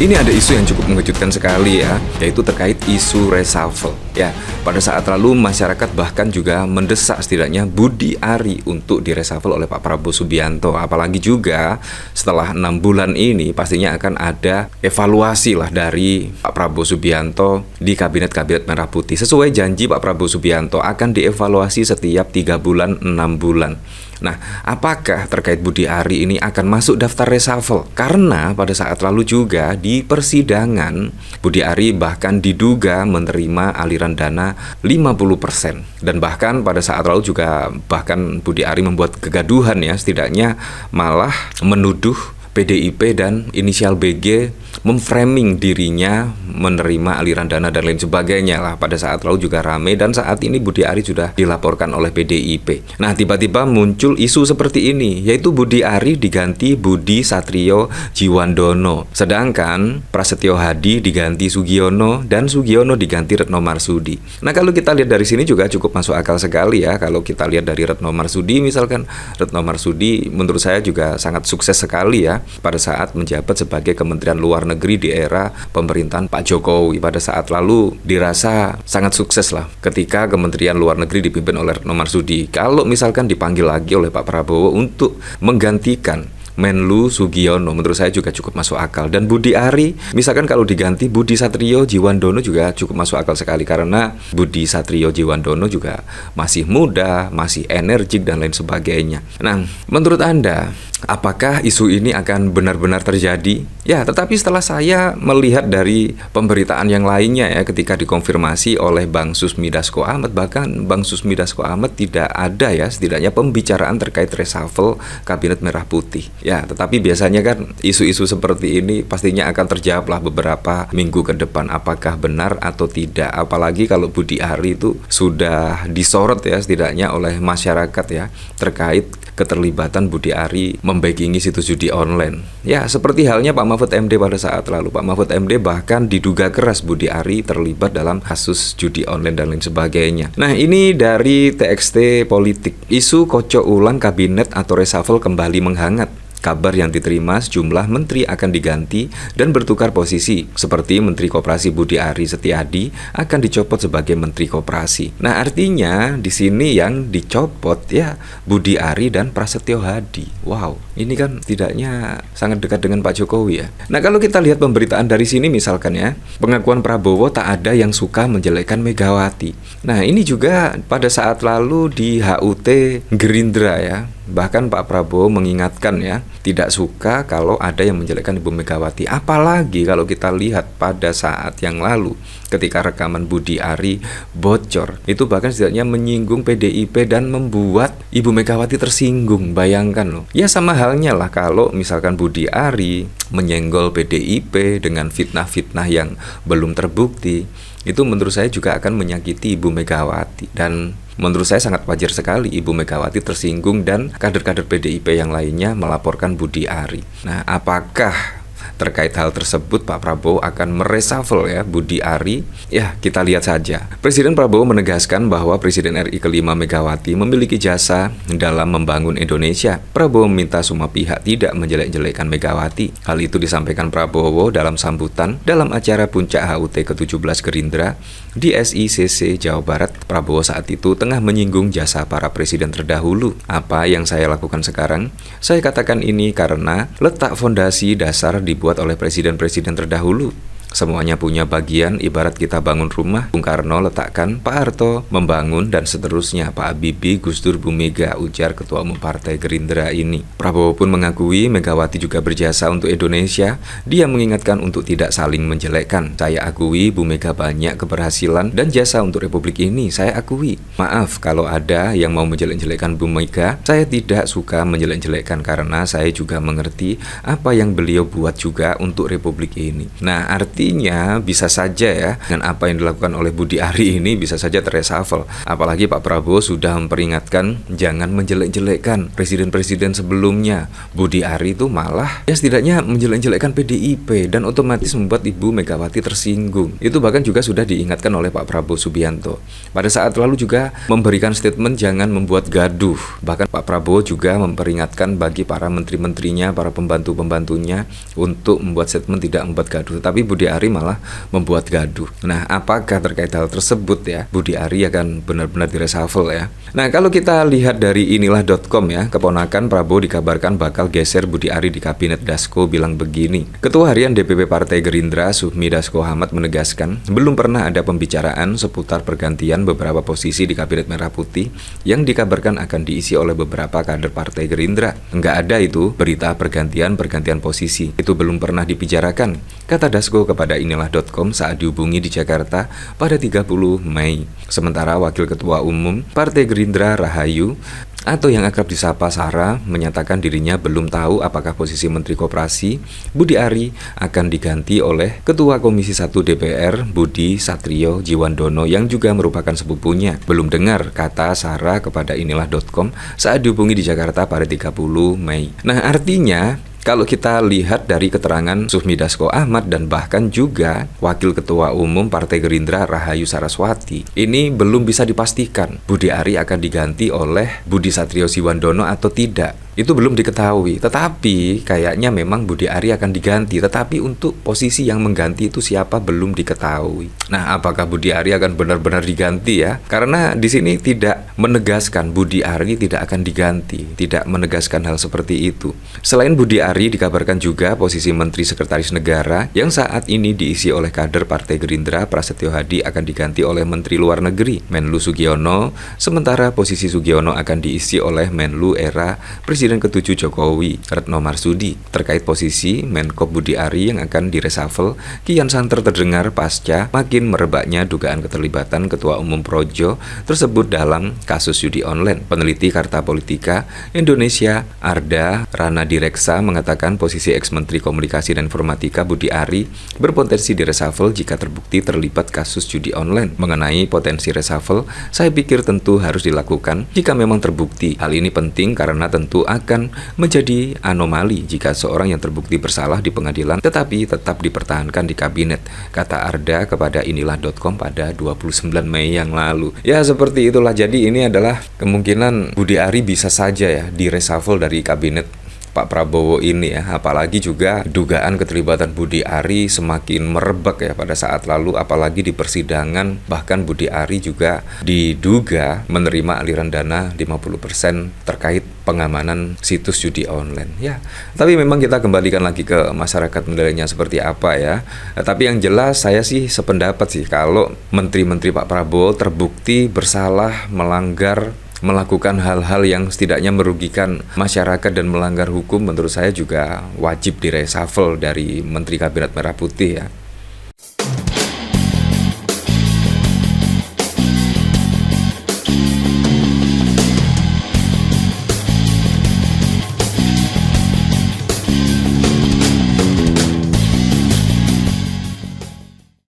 Ini ada isu yang cukup mengejutkan sekali ya, yaitu terkait isu reshuffle. Ya, pada saat lalu masyarakat bahkan juga mendesak setidaknya Budi Ari untuk direshuffle oleh Pak Prabowo Subianto. Apalagi juga setelah 6 bulan ini pastinya akan ada evaluasi lah dari Pak Prabowo Subianto di Kabinet Merah Putih. Sesuai janji Pak Prabowo Subianto akan dievaluasi setiap 3 bulan, 6 bulan. Nah, apakah terkait Budi Ari ini akan masuk daftar reshuffle? Karena pada saat lalu juga di persidangan Budi Ari bahkan diduga menerima aliran dana 50%. Dan bahkan pada saat lalu juga bahkan Budi Ari membuat kegaduhan ya, setidaknya malah menuduh PDIP dan inisial BG memframing dirinya menerima aliran dana dan lain sebagainya lah. Pada saat lalu juga rame dan saat ini Budi Ari sudah dilaporkan oleh PDIP. Nah, tiba-tiba muncul isu seperti ini, yaitu Budi Ari diganti Budi Satrio Djiwandono, sedangkan Prasetyo Hadi diganti Sugiono dan Sugiono diganti Retno Marsudi. Nah, kalau kita lihat dari sini juga cukup masuk akal sekali ya. Kalau kita lihat dari Retno Marsudi, misalkan Retno Marsudi menurut saya juga sangat sukses sekali ya pada saat menjabat sebagai Kementerian Luar Negeri di era pemerintahan Pak Jokowi. Pada saat lalu dirasa sangat sukses lah ketika Kementerian Luar Negeri dipimpin oleh Retno Marsudi. Kalau misalkan dipanggil lagi oleh Pak Prabowo untuk menggantikan Menlu Sugiono, menurut saya juga cukup masuk akal. Dan Budi Ari, misalkan kalau diganti Budi Satrio Djiwandono juga cukup masuk akal sekali, karena Budi Satrio Djiwandono juga masih muda, masih energik dan lain sebagainya. Nah, menurut Anda, apakah isu ini akan benar-benar terjadi? Ya, tetapi setelah saya melihat dari pemberitaan yang lainnya ya, ketika dikonfirmasi oleh Bang Susmi Dasko Ahmad, bahkan Bang Susmi Dasko Ahmad tidak ada ya setidaknya pembicaraan terkait reshuffle Kabinet Merah Putih. Ya, tetapi biasanya kan isu-isu seperti ini pastinya akan terjawablah beberapa minggu ke depan apakah benar atau tidak. Apalagi kalau Budi Ari itu sudah disorot ya setidaknya oleh masyarakat ya terkait keterlibatan Budi Ari membackingi situs judi online. Ya, seperti halnya Pak Mahfud MD pada saat lalu. Pak Mahfud MD bahkan diduga keras Budi Ari terlibat dalam kasus judi online dan lain sebagainya. Nah, ini dari TXT Politik. Isu kocok ulang kabinet atau reshuffle kembali menghangat. Kabar yang diterima sejumlah menteri akan diganti dan bertukar posisi, seperti Menteri Koperasi Budi Ari Setiadi akan dicopot sebagai Menteri Koperasi. Nah, artinya di sini yang dicopot ya Budi Ari dan Prasetyo Hadi. Wow, ini kan tidaknya sangat dekat dengan Pak Jokowi ya. Nah, kalau kita lihat pemberitaan dari sini misalkan ya, pengakuan Prabowo tak ada yang suka menjelekkan Megawati. Nah, ini juga pada saat lalu di HUT Gerindra ya. Bahkan Pak Prabowo mengingatkan ya, tidak suka kalau ada yang menjelekkan Ibu Megawati. Apalagi kalau kita lihat pada saat yang lalu ketika rekaman Budi Ari bocor, itu bahkan setidaknya menyinggung PDIP dan membuat Ibu Megawati tersinggung. Bayangkan loh. Ya, sama halnya lah kalau misalkan Budi Ari menyenggol PDIP dengan fitnah-fitnah yang belum terbukti. Itu menurut saya juga akan menyakiti Ibu Megawati. Dan menurut saya sangat wajar sekali Ibu Megawati tersinggung dan kader-kader PDIP yang lainnya melaporkan Budi Ari. Nah, apakah terkait hal tersebut Pak Prabowo akan mereshuffle ya Budi Ari? Ya, kita lihat saja. Presiden Prabowo menegaskan bahwa Presiden RI kelima Megawati memiliki jasa dalam membangun Indonesia. Prabowo meminta semua pihak tidak menjelek-jelekkan Megawati. Hal itu disampaikan Prabowo dalam sambutan dalam acara puncak HUT ke-17 Gerindra di SICC Jawa Barat. Prabowo saat itu tengah menyinggung jasa para presiden terdahulu. Apa yang saya lakukan sekarang? Saya katakan ini karena letak fondasi dasar dibuat oleh presiden-presiden terdahulu. Semuanya punya bagian, ibarat kita bangun rumah, Bung Karno letakkan, Pak Harto membangun, dan seterusnya, Pak Habibie, Gus Dur, Bu Mega, ujar Ketua Umum Partai Gerindra ini. Prabowo pun mengakui Megawati juga berjasa untuk Indonesia. Dia mengingatkan untuk tidak saling menjelekkan. Saya akui Bu Mega banyak keberhasilan dan jasa untuk Republik ini, saya akui. Maaf kalau ada yang mau menjelek-jelekkan Bu Mega, saya tidak suka menjelek-jelekkan karena saya juga mengerti apa yang beliau buat juga untuk Republik ini. Nah, arti artinya bisa saja ya, dengan apa yang dilakukan oleh Budi Ari ini bisa saja terreshuffle. Apalagi Pak Prabowo sudah memperingatkan jangan menjelek-jelekkan presiden-presiden sebelumnya. Budi Ari itu malah ya setidaknya menjelek-jelekkan PDIP dan otomatis membuat Ibu Megawati tersinggung. Itu bahkan juga sudah diingatkan oleh Pak Prabowo Subianto. Pada saat lalu juga memberikan statement jangan membuat gaduh. Bahkan Pak Prabowo juga memperingatkan bagi para menteri-menterinya, para pembantu-pembantunya untuk membuat statement tidak membuat gaduh. Tapi Budi Ari malah membuat gaduh. Nah, apakah terkait hal tersebut ya, Budi Ari akan benar-benar direshuffle ya? Nah, kalau kita lihat dari inilah.com ya, keponakan Prabowo dikabarkan bakal geser Budi Ari di kabinet. Dasko bilang begini. Ketua Harian DPP Partai Gerindra Sufmi Dasko Ahmad menegaskan belum pernah ada pembicaraan seputar pergantian beberapa posisi di kabinet Merah Putih yang dikabarkan akan diisi oleh beberapa kader Partai Gerindra. Enggak ada itu berita pergantian posisi. Itu belum pernah dibicarakan, kata Dasko kepada inilah.com saat dihubungi di Jakarta pada 30 Mei. Sementara Wakil Ketua Umum Partai Gerindra Rahayu atau yang akrab disapa Sarah menyatakan dirinya belum tahu apakah posisi Menteri Koperasi Budi Ari akan diganti oleh Ketua Komisi 1 DPR Budi Satrio Jiwandono yang juga merupakan sepupunya. Belum dengar, kata Sarah kepada inilah.com saat dihubungi di Jakarta pada 30 Mei. Nah, artinya kalau kita lihat dari keterangan Sufmi Dasko Ahmad dan bahkan juga Wakil Ketua Umum Partai Gerindra Rahayu Saraswati, ini belum bisa dipastikan Budi Ari akan diganti oleh Budi Satrio Jiwandono atau tidak. Itu belum diketahui, tetapi kayaknya memang Budi Ari akan diganti. Tetapi untuk posisi yang mengganti itu siapa belum diketahui. Nah, apakah Budi Ari akan benar-benar diganti ya? Karena di sini tidak menegaskan Budi Ari tidak akan diganti, tidak menegaskan hal seperti itu. Selain Budi Ari, dikabarkan juga posisi Menteri Sekretaris Negara yang saat ini diisi oleh kader Partai Gerindra Prasetyo Hadi akan diganti oleh Menteri Luar Negeri Menlu Sugiono, sementara posisi Sugiono akan diisi oleh Menlu era Presiden ke-7 Jokowi, Retno Marsudi. Terkait posisi Menko Budi Ari yang akan direshuffle, kian santer terdengar pasca makin merebaknya dugaan keterlibatan Ketua Umum Projo tersebut dalam kasus judi online. Peneliti Carta Politika Indonesia Arda Rana Direksa mengatakan posisi ex-Menteri Komunikasi dan Informatika Budi Ari berpotensi direshuffle jika terbukti terlibat kasus judi online. Mengenai potensi reshuffle, saya pikir tentu harus dilakukan jika memang terbukti. Hal ini penting karena tentu akan menjadi anomali jika seorang yang terbukti bersalah di pengadilan tetapi tetap dipertahankan di kabinet, kata Arda kepada inilah.com pada 29 Mei yang lalu. Ya, seperti itulah. Jadi ini adalah kemungkinan Budi Ari bisa saja ya direshuffle dari kabinet Pak Prabowo ini ya, apalagi juga dugaan keterlibatan Budi Ari semakin merebak ya pada saat lalu, apalagi di persidangan bahkan Budi Ari juga diduga menerima aliran dana 50% terkait pengamanan situs judi online ya. Tapi memang kita kembalikan lagi ke masyarakat menilainya seperti apa ya. Tapi yang jelas saya sih sependapat sih kalau menteri-menteri Pak Prabowo terbukti bersalah melakukan hal-hal yang setidaknya merugikan masyarakat dan melanggar hukum, menurut saya juga wajib direshuffle dari Menteri Kabinet Merah Putih ya.